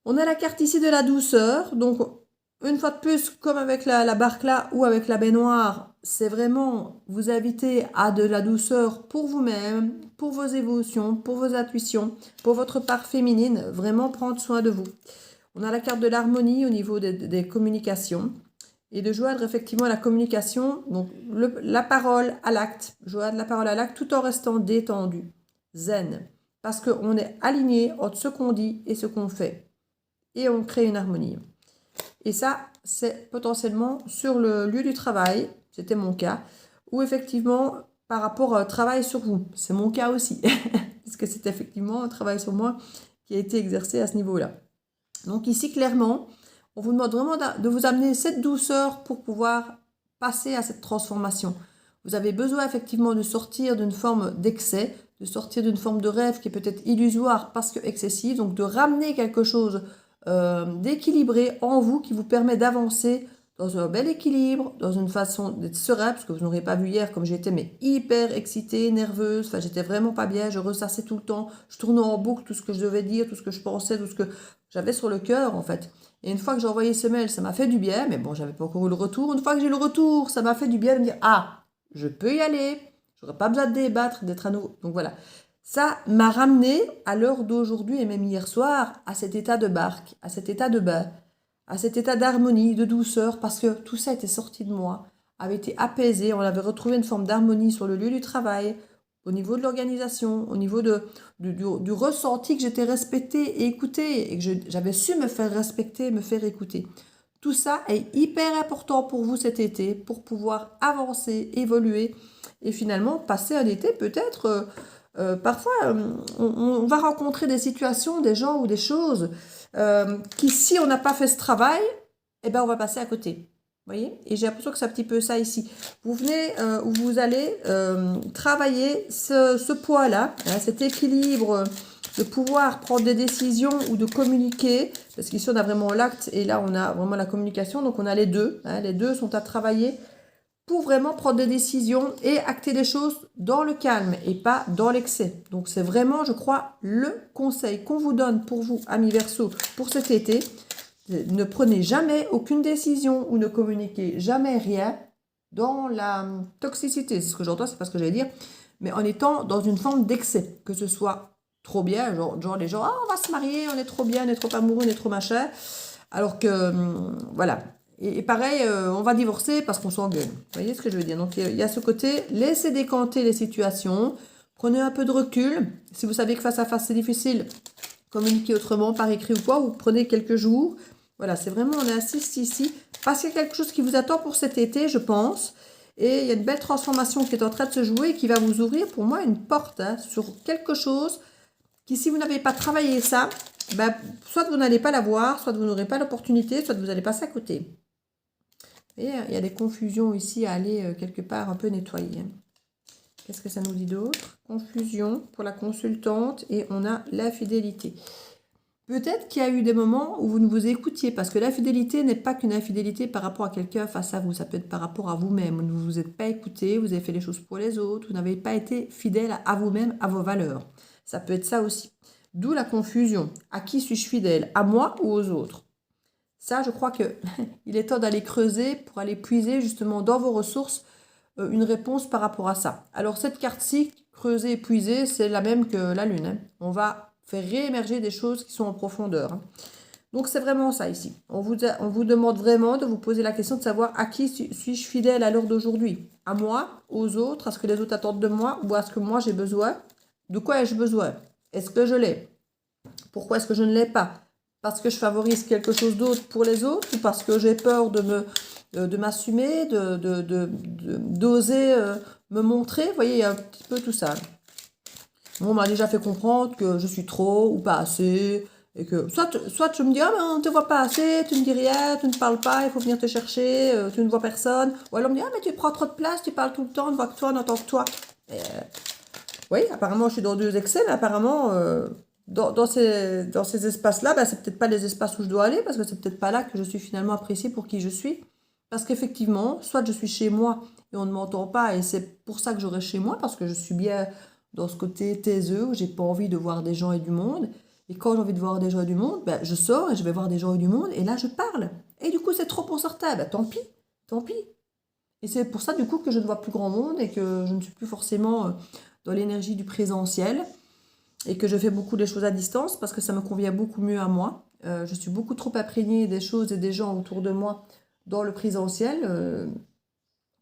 On a la carte ici de la douceur, donc une fois de plus, comme avec la barque là ou avec la baignoire, c'est vraiment vous inviter à de la douceur pour vous-même, pour vos émotions, pour vos intuitions, pour votre part féminine, vraiment prendre soin de vous. On a la carte de l'harmonie au niveau des communications et de joindre effectivement la communication, donc la parole à l'acte, joindre la parole à l'acte tout en restant détendu, zen, parce qu'on est aligné entre ce qu'on dit et ce qu'on fait et on crée une harmonie. Et ça, c'est potentiellement sur le lieu du travail, c'était mon cas, ou effectivement par rapport au travail sur vous. C'est mon cas aussi, parce que c'est effectivement un travail sur moi qui a été exercé à ce niveau-là. Donc ici, clairement, on vous demande vraiment de vous amener cette douceur pour pouvoir passer à cette transformation. Vous avez besoin effectivement de sortir d'une forme d'excès, de sortir d'une forme de rêve qui est peut-être illusoire parce que excessive, donc de ramener quelque chose d'équilibré en vous qui vous permet d'avancer dans un bel équilibre, dans une façon d'être serein, parce que vous n'aurez pas vu hier comme j'étais, mais hyper excitée, nerveuse, enfin j'étais vraiment pas bien, je ressassais tout le temps, je tournais en boucle tout ce que je devais dire, tout ce que je pensais, tout ce que j'avais sur le cœur en fait. Et une fois que j'ai envoyé ce mail, ça m'a fait du bien, mais bon, j'avais pas encore eu le retour. Une fois que j'ai eu le retour, ça m'a fait du bien de me dire, ah, je peux y aller, j'aurais pas besoin de débattre, d'être à nouveau. Donc voilà. Ça m'a ramené à l'heure d'aujourd'hui et même hier soir à cet état de barque, à cet état de bain, à cet état d'harmonie, de douceur, parce que tout ça était sorti de moi, avait été apaisé, on avait retrouvé une forme d'harmonie sur le lieu du travail, au niveau de l'organisation, au niveau du ressenti que j'étais respectée et écoutée, et que j'avais su me faire respecter, me faire écouter. Tout ça est hyper important pour vous cet été, pour pouvoir avancer, évoluer, et finalement passer un été peut-être... parfois, on va rencontrer des situations, des gens ou des choses qui, si on n'a pas fait ce travail, eh ben, on va passer à côté. Vous voyez? Et j'ai l'impression que c'est un petit peu ça ici. Vous venez ou vous allez travailler ce poids-là, hein, cet équilibre de pouvoir prendre des décisions ou de communiquer, parce qu'ici on a vraiment l'acte et là on a vraiment la communication, donc on a les deux. Hein, les deux sont à travailler pour vraiment prendre des décisions et acter des choses dans le calme et pas dans l'excès. Donc c'est vraiment, je crois, le conseil qu'on vous donne pour vous, amis Verseau, pour cet été. Ne prenez jamais aucune décision ou ne communiquez jamais rien dans la toxicité. C'est ce que j'entends, c'est pas ce que j'allais dire, mais en étant dans une forme d'excès, que ce soit trop bien, genre les gens, ah, on va se marier, on est trop bien, on est trop amoureux, on est trop machin, alors que, voilà. Et pareil, on va divorcer parce qu'on s'engueule. Vous voyez ce que je veux dire? Donc, il y a ce côté, laissez décanter les situations, prenez un peu de recul. Si vous savez que face à face, c'est difficile, communiquez autrement, par écrit ou quoi, ou prenez quelques jours. Voilà, c'est vraiment, on insiste ici, parce qu'il y a quelque chose qui vous attend pour cet été, je pense. Et il y a une belle transformation qui est en train de se jouer et qui va vous ouvrir, pour moi, une porte sur quelque chose qui, si vous n'avez pas travaillé ça, ben, soit vous n'allez pas la voir, soit vous n'aurez pas l'opportunité, soit vous allez passer à côté. Et il y a des confusions ici à aller quelque part un peu nettoyer. Qu'est-ce que ça nous dit d'autre? Confusion pour la consultante et on a l'infidélité. Peut-être qu'il y a eu des moments où vous ne vous écoutiez parce que l'infidélité n'est pas qu'une infidélité par rapport à quelqu'un face à vous. Ça peut être par rapport à vous-même. Vous ne vous êtes pas écouté, vous avez fait les choses pour les autres, vous n'avez pas été fidèle à vous-même, à vos valeurs. Ça peut être ça aussi. D'où la confusion. À qui suis-je fidèle? À moi ou aux autres? Ça, je crois que il est temps d'aller creuser pour aller puiser justement dans vos ressources une réponse par rapport à ça. Alors cette carte-ci, creuser et puiser, c'est la même que la Lune, hein. On va faire réémerger des choses qui sont en profondeur, hein. Donc c'est vraiment ça ici. On vous demande vraiment de vous poser la question de savoir à qui suis-je fidèle à l'heure d'aujourd'hui? À moi, aux autres, à ce que les autres attendent de moi ou à ce que moi j'ai besoin? De quoi ai-je besoin? Est-ce que je l'ai? Pourquoi est-ce que je ne l'ai pas? Parce que je favorise quelque chose d'autre pour les autres ou parce que j'ai peur de m'assumer, d'oser me montrer? Vous voyez, il y a un petit peu tout ça. On m'a déjà fait comprendre que je suis trop ou pas assez. Et que soit je me dis, ah ben on ne te voit pas assez, tu ne dis rien, tu ne parles pas, il faut venir te chercher, tu ne vois personne. Ou alors on me dit, ah mais tu prends trop de place, tu parles tout le temps, on ne voit que toi, on n'entend que toi. Oui, apparemment je suis dans deux excès, mais apparemment dans ces espaces-là, ben, c'est peut-être pas les espaces où je dois aller, parce que c'est peut-être pas là que je suis finalement appréciée pour qui je suis. Parce qu'effectivement, soit je suis chez moi et on ne m'entend pas, et c'est pour ça que je reste chez moi, parce que je suis bien dans ce côté taiseux, où j'ai pas envie de voir des gens et du monde. Et quand j'ai envie de voir des gens et du monde, ben, je sors et je vais voir des gens et du monde, et là je parle. Et du coup c'est trop pour certains, ben, tant pis, tant pis. Et c'est pour ça du coup que je ne vois plus grand monde et que je ne suis plus forcément dans l'énergie du présentiel et que je fais beaucoup des choses à distance parce que ça me convient beaucoup mieux à moi. Je suis beaucoup trop imprégnée des choses et des gens autour de moi dans le présentiel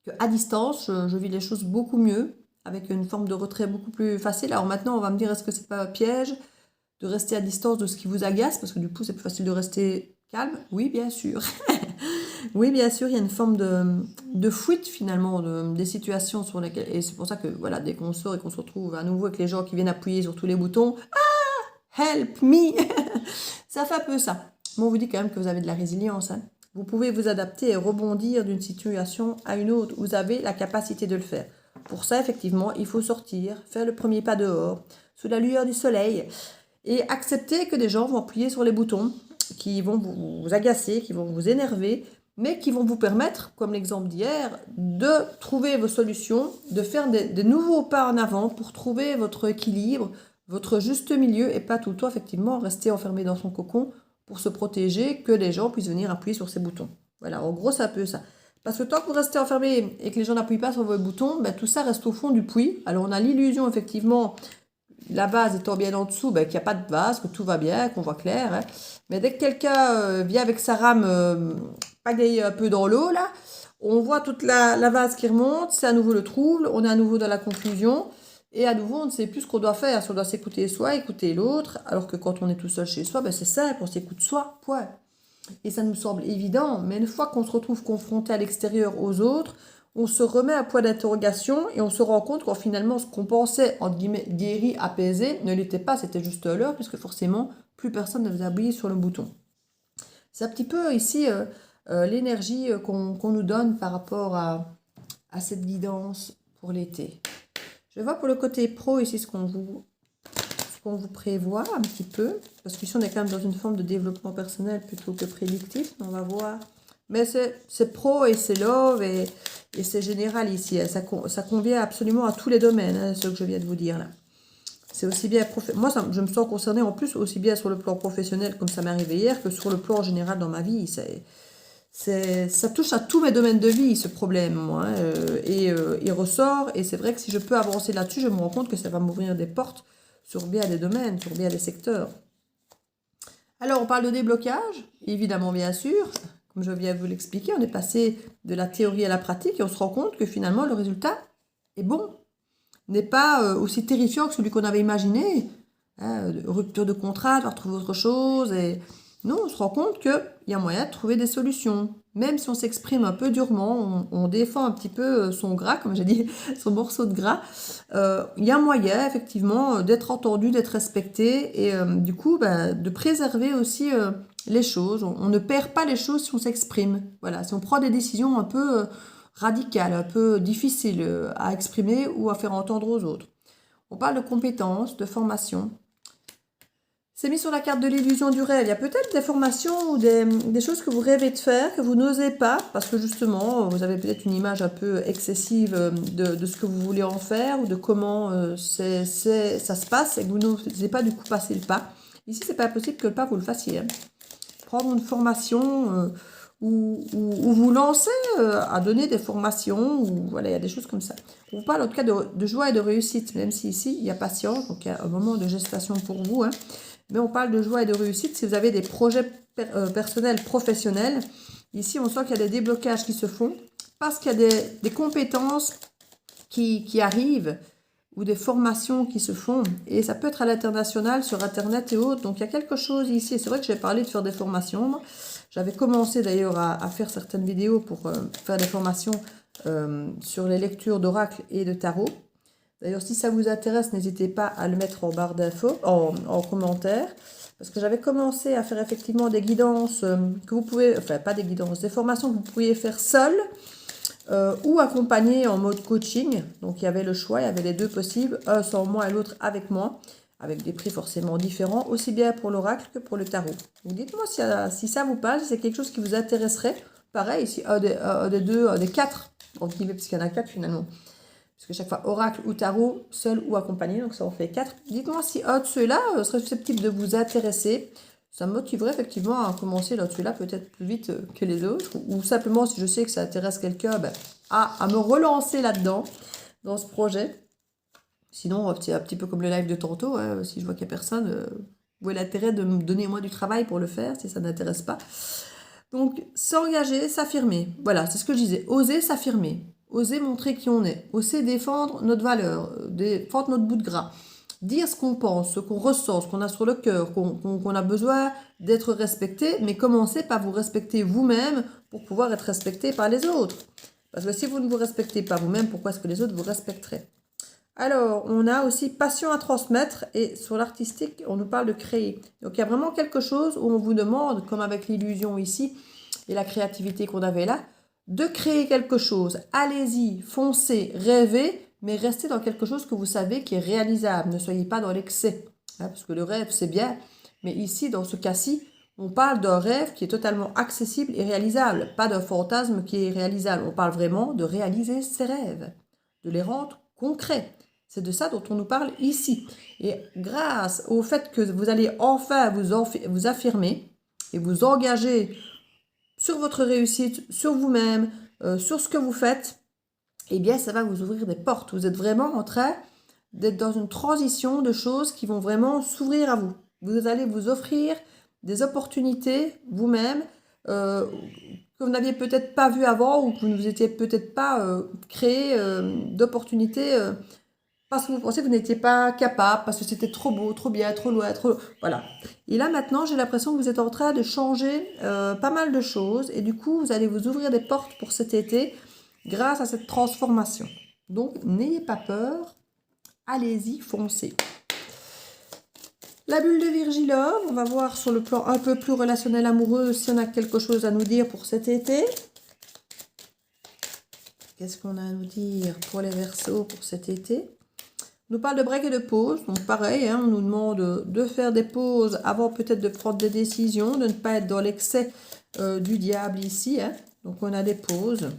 qu'à distance, je vis les choses beaucoup mieux avec une forme de retrait beaucoup plus facile. Alors maintenant, on va me dire, est-ce que c'est pas un piège de rester à distance de ce qui vous agace? Parce que du coup, c'est plus facile de rester calme. Oui, bien sûr. Oui, bien sûr, il y a une forme de fuite finalement des situations sur lesquelles... Et c'est pour ça que voilà, dès qu'on sort et qu'on se retrouve à nouveau avec les gens qui viennent appuyer sur tous les boutons, help me, ça fait un peu ça. Mais on vous dit quand même que vous avez de la résilience, hein. Vous pouvez vous adapter et rebondir d'une situation à une autre. Vous avez la capacité de le faire. Pour ça, effectivement, il faut sortir, faire le premier pas dehors, sous la lueur du soleil, et accepter que des gens vont appuyer sur les boutons, qui vont vous agacer, qui vont vous énerver, mais qui vont vous permettre, comme l'exemple d'hier, de trouver vos solutions, de faire des nouveaux pas en avant pour trouver votre équilibre, votre juste milieu, et pas tout le temps, effectivement, rester enfermé dans son cocon pour se protéger, que les gens puissent venir appuyer sur ces boutons. Voilà, en gros, c'est un peu ça. Parce que tant que vous restez enfermé et que les gens n'appuient pas sur vos boutons, ben, tout ça reste au fond du puits. Alors on a l'illusion, effectivement, la base étant bien en dessous, ben, qu'il n'y a pas de base, que tout va bien, qu'on voit clair, hein. Mais dès que quelqu'un vient avec sa rame pagayer un peu dans l'eau, là, on voit toute la vase qui remonte, c'est à nouveau le trouble, on est à nouveau dans la confusion, et à nouveau on ne sait plus ce qu'on doit faire, si on doit s'écouter soi, écouter l'autre, alors que quand on est tout seul chez soi, ben, c'est simple, on s'écoute soi, point. Et ça nous semble évident, mais une fois qu'on se retrouve confronté à l'extérieur aux autres, on se remet à point d'interrogation et on se rend compte que finalement ce qu'on pensait, entre guillemets, guéri, apaisé, ne l'était pas, c'était juste l'heure, puisque forcément, plus personne ne vous a appuyé sur le bouton. C'est un petit peu ici l'énergie qu'on nous donne par rapport à cette guidance pour l'été. Je vais voir pour le côté pro ici ce qu'on vous prévoit un petit peu, parce qu'ici on est quand même dans une forme de développement personnel plutôt que prédictif, on va voir. Mais c'est pro et c'est love et c'est général ici, hein. Ça convient absolument à tous les domaines, hein, ce que je viens de vous dire là. C'est aussi bien, moi je me sens concernée en plus aussi bien sur le plan professionnel comme ça m'est arrivé hier, que sur le plan général dans ma vie. Ça touche à tous mes domaines de vie, ce problème, moi, hein, il ressort, et c'est vrai que si je peux avancer là-dessus, je me rends compte que ça va m'ouvrir des portes sur bien des domaines, sur bien des secteurs. Alors, on parle de déblocage, évidemment, bien sûr. Comme je viens de vous l'expliquer, on est passé de la théorie à la pratique et on se rend compte que finalement, le résultat est bon. N'est pas aussi terrifiant que celui qu'on avait imaginé. Hein, rupture de contrat, devoir trouver autre chose. Et non, on se rend compte qu'il y a moyen de trouver des solutions. Même si on s'exprime un peu durement, on défend un petit peu son gras, comme j'ai dit, son morceau de gras, il y a moyen, effectivement, d'être entendu, d'être respecté, et du coup, de préserver aussi les choses. On ne perd pas les choses si on s'exprime. Voilà, si on prend des décisions un peu radicales, un peu difficiles à exprimer ou à faire entendre aux autres. On parle de compétences, de formation. C'est mis sur la carte de l'illusion du rêve. Il y a peut-être des formations ou des choses que vous rêvez de faire, que vous n'osez pas, parce que justement, vous avez peut-être une image un peu excessive de ce que vous voulez en faire, ou de comment ça se passe, et que vous n'osez pas du coup passer le pas. Ici, c'est pas possible que le pas, vous le fassiez, hein. prendre une formation ou vous lancer à donner des formations, ou voilà, il y a des choses comme ça. On vous parle en tout cas de joie et de réussite, même si ici il y a patience, donc il y a un moment de gestation pour vous, hein. Mais on parle de joie et de réussite si vous avez des projets personnels, professionnels. Ici, on sent qu'il y a des déblocages qui se font parce qu'il y a des compétences qui arrivent ou des formations qui se font. Et ça peut être à l'international, sur Internet et autres. Donc, il y a quelque chose ici. C'est vrai que j'ai parlé de faire des formations. J'avais commencé d'ailleurs à faire certaines vidéos pour faire des formations sur les lectures d'oracle et de tarot. D'ailleurs, si ça vous intéresse, n'hésitez pas à le mettre en barre d'infos, en commentaire. Parce que j'avais commencé à faire effectivement des guidances que vous pouvez, enfin pas des guidances, des formations que vous pourriez faire seul ou accompagner en mode coaching. Donc il y avait le choix, il y avait les deux possibles, un sans moi et l'autre avec moi, avec des prix forcément différents, aussi bien pour l'oracle que pour le tarot. Donc dites-moi si ça vous parle, si c'est quelque chose qui vous intéresserait. Pareil, ici, un des deux, un des quatre, entre guillemets, parce qu'il y en a quatre finalement. Parce que chaque fois, oracle ou tarot, seul ou accompagné, donc ça en fait 4. Dites-moi si un de ceux-là serait susceptible de vous intéresser. Ça me motiverait effectivement à commencer l'un de ceux-là peut-être plus vite que les autres. Ou simplement, si je sais que ça intéresse quelqu'un, ben, à me relancer là-dedans, dans ce projet. Sinon, c'est un petit peu comme le live de tantôt. Hein, si je vois qu'il n'y a personne, où est l'intérêt de me donner moi du travail pour le faire, si ça n'intéresse pas. Donc, s'engager, s'affirmer. Voilà, c'est ce que je disais. Oser s'affirmer. Oser montrer qui on est. Oser défendre notre valeur, défendre notre bout de gras. Dire ce qu'on pense, ce qu'on ressent, ce qu'on a sur le cœur, qu'on a besoin d'être respecté, mais commencez par vous respecter vous-même pour pouvoir être respecté par les autres. Parce que si vous ne vous respectez pas vous-même, pourquoi est-ce que les autres vous respecteraient? Alors, on a aussi passion à transmettre et sur l'artistique, on nous parle de créer. Donc, il y a vraiment quelque chose où on vous demande, comme avec l'illusion ici et la créativité qu'on avait là, de créer quelque chose. Allez-y, foncez, rêvez, mais restez dans quelque chose que vous savez qui est réalisable. Ne soyez pas dans l'excès, hein, parce que le rêve, c'est bien. Mais ici, dans ce cas-ci, on parle d'un rêve qui est totalement accessible et réalisable, pas d'un fantasme qui est réalisable. On parle vraiment de réaliser ses rêves, de les rendre concrets. C'est de ça dont on nous parle ici. Et grâce au fait que vous allez enfin vous affirmer et vous engager sur votre réussite, sur vous-même, sur ce que vous faites, eh bien, ça va vous ouvrir des portes. Vous êtes vraiment en train d'être dans une transition de choses qui vont vraiment s'ouvrir à vous. Vous allez vous offrir des opportunités vous-même que vous n'aviez peut-être pas vues avant ou que vous ne vous étiez peut-être pas créé d'opportunités parce que vous pensez que vous n'étiez pas capable, parce que c'était trop beau, trop bien, trop loin, trop... Voilà. Et là, maintenant, j'ai l'impression que vous êtes en train de changer pas mal de choses. Et du coup, vous allez vous ouvrir des portes pour cet été grâce à cette transformation. Donc, n'ayez pas peur. Allez-y, foncez. La bulle de Virgilove, on va voir sur le plan un peu plus relationnel amoureux si on a quelque chose à nous dire pour cet été. Qu'est-ce qu'on a à nous dire pour les Verseaux pour cet été? On nous parle de break et de pause, donc pareil, hein, on nous demande de faire des pauses avant peut-être de prendre des décisions, de ne pas être dans l'excès du diable ici. Hein. Donc on a des pauses.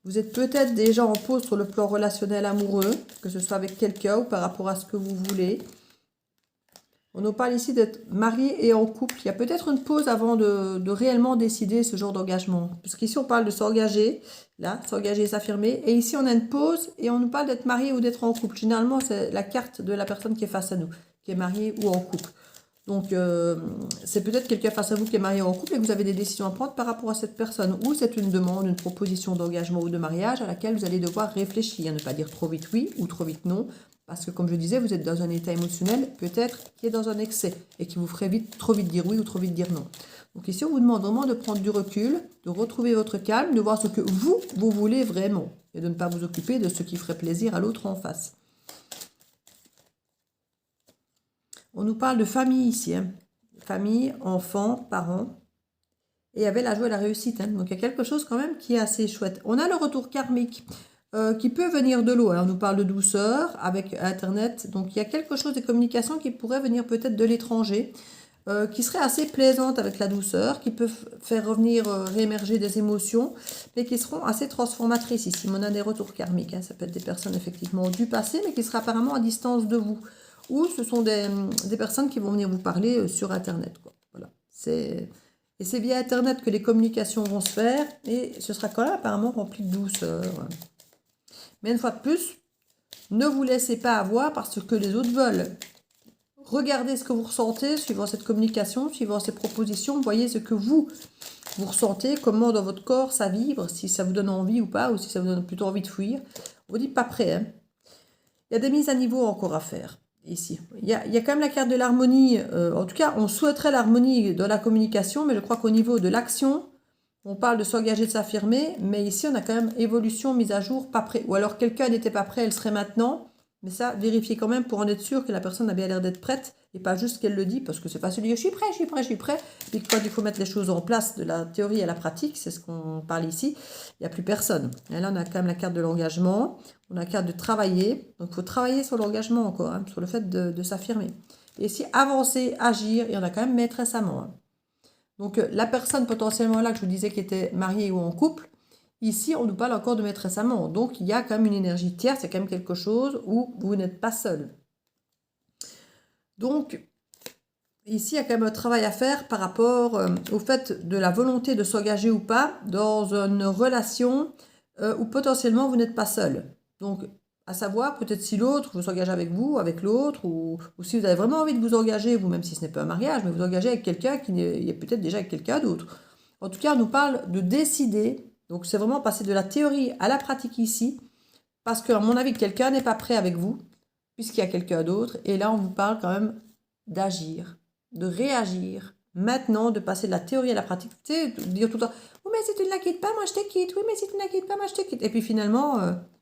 Vous êtes peut-être déjà en pause sur le plan relationnel amoureux, que ce soit avec quelqu'un ou par rapport à ce que vous voulez. On nous parle ici d'être marié et en couple. Il y a peut-être une pause avant de réellement décider ce genre d'engagement. Parce qu'ici, on parle de s'engager, là, s'engager, s'affirmer. Et ici, on a une pause et on nous parle d'être marié ou d'être en couple. Généralement, c'est la carte de la personne qui est face à nous, qui est mariée ou en couple. Donc, c'est peut-être quelqu'un face à vous qui est marié ou en couple et que vous avez des décisions à prendre par rapport à cette personne. Ou c'est une demande, une proposition d'engagement ou de mariage à laquelle vous allez devoir réfléchir. Ne pas dire trop vite oui ou trop vite non. Parce que, comme je disais, vous êtes dans un état émotionnel, peut-être, qui est dans un excès et qui vous ferait trop vite dire oui ou trop vite dire non. Donc ici, on vous demande vraiment de prendre du recul, de retrouver votre calme, de voir ce que vous voulez vraiment et de ne pas vous occuper de ce qui ferait plaisir à l'autre en face. On nous parle de famille ici. Hein. Famille, enfants, parents. Et il y avait la joie et la réussite. Hein. Donc il y a quelque chose quand même qui est assez chouette. On a le retour karmique. Qui peut venir de l'eau. On nous parle de douceur avec Internet. Donc, il y a quelque chose de communication qui pourrait venir peut-être de l'étranger, qui serait assez plaisante avec la douceur, qui peut faire revenir, réémerger des émotions, mais qui seront assez transformatrices ici. On a des retours karmiques. Hein. Ça peut être des personnes effectivement du passé, mais qui seraient apparemment à distance de vous. Ou ce sont des personnes qui vont venir vous parler sur Internet. Quoi. Voilà. Et c'est via Internet que les communications vont se faire, et ce sera quand même apparemment rempli de douceur. Mais une fois de plus, ne vous laissez pas avoir par ce que les autres veulent. Regardez ce que vous ressentez suivant cette communication, suivant ces propositions. Voyez ce que vous ressentez, comment dans votre corps ça vibre, si ça vous donne envie ou pas, ou si ça vous donne plutôt envie de fuir. On vous dit pas prêt. Hein. Il y a des mises à niveau encore à faire ici. Il y a quand même la carte de l'harmonie. En tout cas, on souhaiterait l'harmonie dans la communication, mais je crois qu'au niveau de l'action, on parle de s'engager, de s'affirmer, mais ici on a quand même évolution, mise à jour, pas prêt. Ou alors quelqu'un n'était pas prêt, elle serait maintenant. Mais ça, vérifiez quand même pour en être sûr que la personne a bien l'air d'être prête et pas juste qu'elle le dit, parce que c'est facile de dire je suis prêt, je suis prêt, je suis prêt. Et quand il faut mettre les choses en place de la théorie à la pratique, c'est ce qu'on parle ici, il n'y a plus personne. Et là, on a quand même la carte de l'engagement, on a la carte de travailler. Donc, il faut travailler sur l'engagement encore, hein, sur le fait de s'affirmer. Et ici, avancer, agir, et on a quand même mettre récemment. Hein. Donc, la personne potentiellement là que je vous disais qui était mariée ou en couple, ici, on nous parle encore de mettre récemment. Donc, il y a quand même une énergie tierce, il y a quand même quelque chose où vous n'êtes pas seul. Donc, ici, il y a quand même un travail à faire par rapport au fait de la volonté de s'engager ou pas dans une relation où potentiellement vous n'êtes pas seul. Donc, à savoir, peut-être si l'autre veut s'engager avec vous, avec l'autre, ou si vous avez vraiment envie de vous engager, vous, même si ce n'est pas un mariage, mais vous engager avec quelqu'un qui est peut-être déjà avec quelqu'un d'autre. En tout cas, on nous parle de décider. Donc, c'est vraiment passer de la théorie à la pratique ici, parce qu'à mon avis, quelqu'un n'est pas prêt avec vous, puisqu'il y a quelqu'un d'autre. Et là, on vous parle quand même d'agir, de réagir, maintenant, de passer de la théorie à la pratique. Tu sais, de dire tout le temps, oui, mais si tu ne la quittes pas, moi je te quitte. Oui, mais si tu ne la quittes pas, moi je te quitte. Et puis finalement,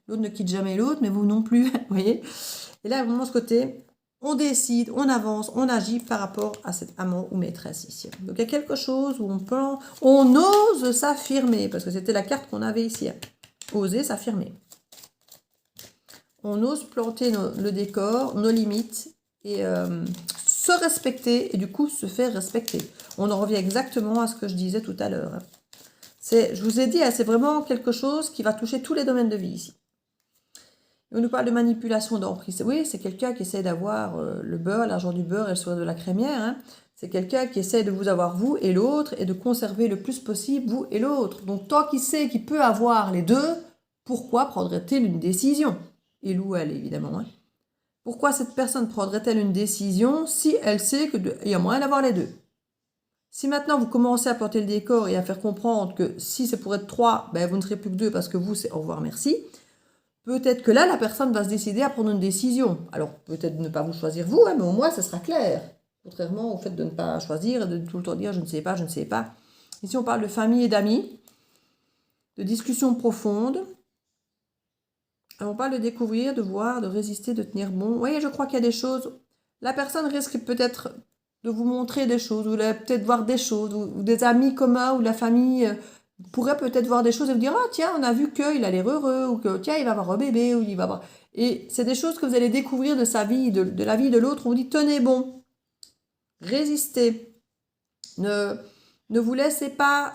l'autre ne quitte jamais l'autre, mais vous non plus, vous voyez. Et là, vraiment, ce côté, on décide, on avance, on agit par rapport à cet amant ou maîtresse ici. Donc, il y a quelque chose où on ose s'affirmer, parce que c'était la carte qu'on avait ici. Oser s'affirmer. On ose planter le décor, nos limites, et se respecter, et du coup, se faire respecter. On en revient exactement à ce que je disais tout à l'heure. Je vous ai dit, c'est vraiment quelque chose qui va toucher tous les domaines de vie ici. On nous parle de manipulation, d'emprise. Oui, c'est quelqu'un qui essaie d'avoir le beurre, l'argent du beurre et le soin de la crémière. Hein. C'est quelqu'un qui essaie de vous avoir vous et l'autre et de conserver le plus possible vous et l'autre. Donc, tant qu'il sait qu'il peut avoir les deux, pourquoi prendrait-il une décision? Il ou elle, évidemment. Hein. Pourquoi cette personne prendrait-elle une décision si elle sait qu'il y a moyen d'avoir les deux? Si maintenant vous commencez à planter le décor et à faire comprendre que si c'est pour être 3, ben vous ne serez plus que 2 parce que vous, c'est au revoir, merci. Peut-être que là, la personne va se décider à prendre une décision. Alors, peut-être ne pas vous choisir vous, hein, mais au moins, ça sera clair. Contrairement au fait de ne pas choisir et de tout le temps dire je ne sais pas, je ne sais pas. Ici, on parle de famille et d'amis, de discussions profondes. Alors, on parle de découvrir, de voir, de résister, de tenir bon. Vous voyez, je crois qu'il y a des choses. La personne risque peut-être de vous montrer des choses, ou peut-être voir des choses, ou des amis communs, ou la famille pourrait peut-être voir des choses et vous dire, ah tiens, on a vu qu'il a l'air heureux, ou que tiens, il va avoir un bébé, ou il va avoir... Et c'est des choses que vous allez découvrir de sa vie, de la vie de l'autre. On vous dit, tenez bon, résistez, ne vous laissez pas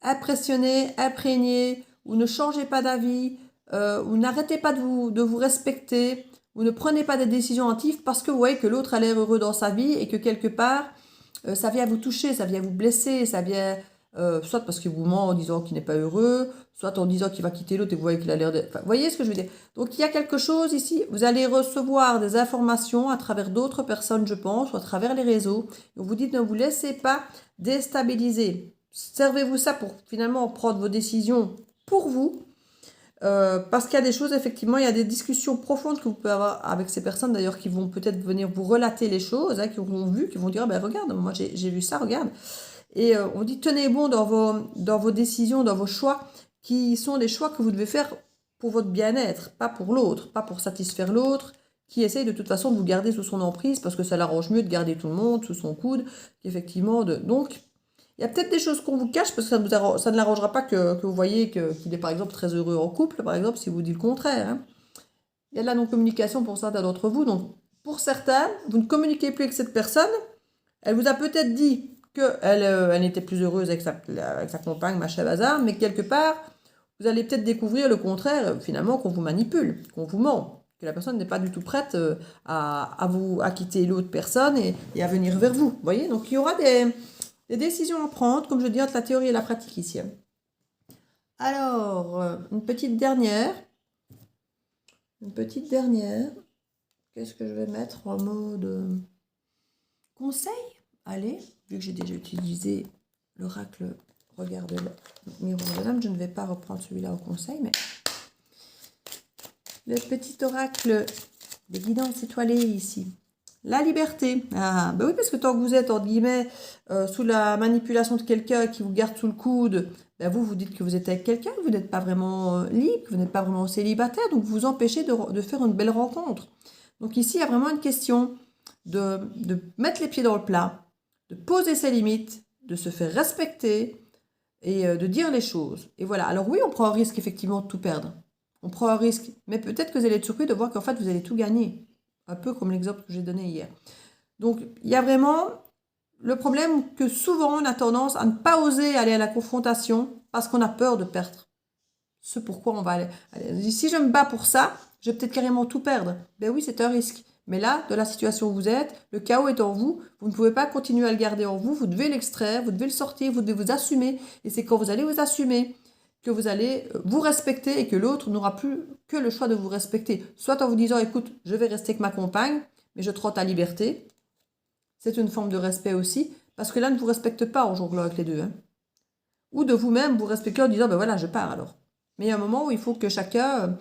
impressionner, imprégner, ou ne changez pas d'avis, ou n'arrêtez pas de vous respecter, ou ne prenez pas des décisions hâtives parce que vous voyez que l'autre a l'air heureux dans sa vie et que quelque part, ça vient vous toucher, ça vient vous blesser, ça vient... soit parce qu'il vous ment en disant qu'il n'est pas heureux, soit en disant qu'il va quitter l'autre et vous voyez qu'il a l'air de... Enfin, vous voyez ce que je veux dire? Donc il y a quelque chose ici, vous allez recevoir des informations à travers d'autres personnes, je pense, ou à travers les réseaux. Et vous dites, ne vous laissez pas déstabiliser. Servez-vous ça pour finalement prendre vos décisions pour vous. Parce qu'il y a des choses, effectivement, il y a des discussions profondes que vous pouvez avoir avec ces personnes, d'ailleurs, qui vont peut-être venir vous relater les choses, hein, qui auront vu, qui vont dire, ben regarde, moi j'ai vu ça, regarde. Et on dit, tenez bon dans vos décisions, dans vos choix, qui sont des choix que vous devez faire pour votre bien-être, pas pour l'autre, pas pour satisfaire l'autre, qui essaye de toute façon de vous garder sous son emprise, parce que ça l'arrange mieux de garder tout le monde sous son coude, qu'effectivement, donc... Il y a peut-être des choses qu'on vous cache parce que ça ne l'arrangera pas que vous voyez qu'il est par exemple très heureux en couple, par exemple, si vous dites le contraire. Hein. Il y a de la non-communication pour certains d'entre vous. Donc, pour certains, vous ne communiquez plus avec cette personne. Elle vous a peut-être dit qu'elle n'était plus heureuse avec sa compagne, machin bazar, mais quelque part, vous allez peut-être découvrir le contraire, finalement, qu'on vous manipule, qu'on vous ment, que la personne n'est pas du tout prête à quitter l'autre personne et à venir vers vous. Vous voyez, donc il y aura des décisions à prendre, comme je dis, entre la théorie et la pratique ici. Alors, une petite dernière. Qu'est-ce que je vais mettre en mode conseil? Allez, vu que j'ai déjà utilisé l'oracle Regarde le miroir de l'âme, je ne vais pas reprendre celui-là au conseil, mais le petit oracle des guidances étoilées ici. La liberté. Ah, ben oui, parce que tant que vous êtes, entre guillemets, sous la manipulation de quelqu'un qui vous garde sous le coude, ben vous dites que vous êtes avec quelqu'un, que vous n'êtes pas vraiment libre, que vous n'êtes pas vraiment célibataire, donc vous vous empêchez de faire une belle rencontre. Donc ici, il y a vraiment une question de mettre les pieds dans le plat, de poser ses limites, de se faire respecter et de dire les choses. Et voilà. Alors oui, on prend un risque effectivement de tout perdre. On prend un risque, mais peut-être que vous allez être surpris de voir qu'en fait, vous allez tout gagner. Un peu comme l'exemple que j'ai donné hier. Donc, il y a vraiment le problème que souvent, on a tendance à ne pas oser aller à la confrontation parce qu'on a peur de perdre. Ce pourquoi on va aller. Si je me bats pour ça, je vais peut-être carrément tout perdre. Ben oui, c'est un risque. Mais là, de la situation où vous êtes, le chaos est en vous, vous ne pouvez pas continuer à le garder en vous, vous devez l'extraire, vous devez le sortir, vous devez vous assumer. Et c'est quand vous allez vous assumer que vous allez vous respecter et que l'autre n'aura plus que le choix de vous respecter. Soit en vous disant, écoute, je vais rester avec ma compagne, mais je trotte ta liberté. C'est une forme de respect aussi, parce que là, ne vous respecte pas en jonglant avec les deux. Hein. Ou de vous-même, vous respecter en disant, ben voilà, je pars alors. Mais il y a un moment où il faut que chacun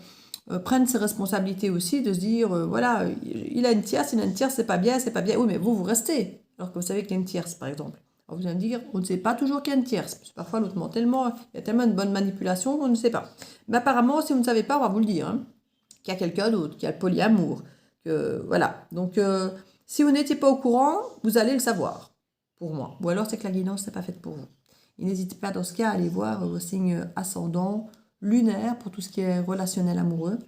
prenne ses responsabilités aussi, de se dire, voilà, il a une tierce, c'est pas bien, c'est pas bien. Oui, mais vous restez, alors que vous savez qu'il y a une tierce, par exemple. Alors vous allez me dire, on ne sait pas toujours qu'il y a une tierce. Parce que parfois, l'autre ment tellement, il y a tellement de bonne manipulation qu'on ne sait pas. Mais apparemment, si vous ne savez pas, on va vous le dire, hein, qu'il y a quelqu'un d'autre, qu'il y a le polyamour. Voilà. Donc, si vous n'étiez pas au courant, vous allez le savoir, pour moi. Ou alors, c'est que la guidance n'est pas faite pour vous. Et n'hésitez pas, dans ce cas, à aller voir vos signes ascendants, lunaires, pour tout ce qui est relationnel amoureux.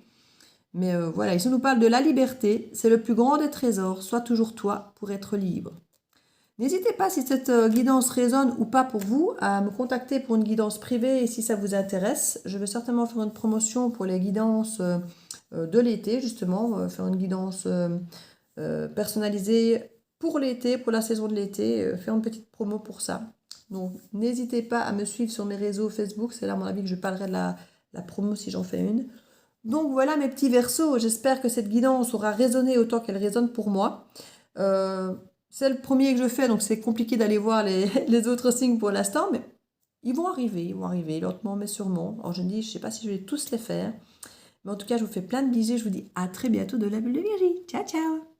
Mais voilà, ici, on nous parle de la liberté. C'est le plus grand des trésors. Sois toujours toi pour être libre. N'hésitez pas, si cette guidance résonne ou pas pour vous, à me contacter pour une guidance privée et si ça vous intéresse. Je vais certainement faire une promotion pour les guidances de l'été, justement, faire une guidance personnalisée pour l'été, pour la saison de l'été, faire une petite promo pour ça. Donc, n'hésitez pas à me suivre sur mes réseaux Facebook, c'est là, à mon avis, que je parlerai de la promo si j'en fais une. Donc, voilà mes petits versos, j'espère que cette guidance aura résonné autant qu'elle résonne pour moi. C'est le premier que je fais, donc c'est compliqué d'aller voir les autres signes pour l'instant, mais ils vont arriver lentement mais sûrement. Alors je me dis, je ne sais pas si je vais tous les faire, mais en tout cas, je vous fais plein de bisous, je vous dis à très bientôt de la bulle de Virgie. Ciao, ciao!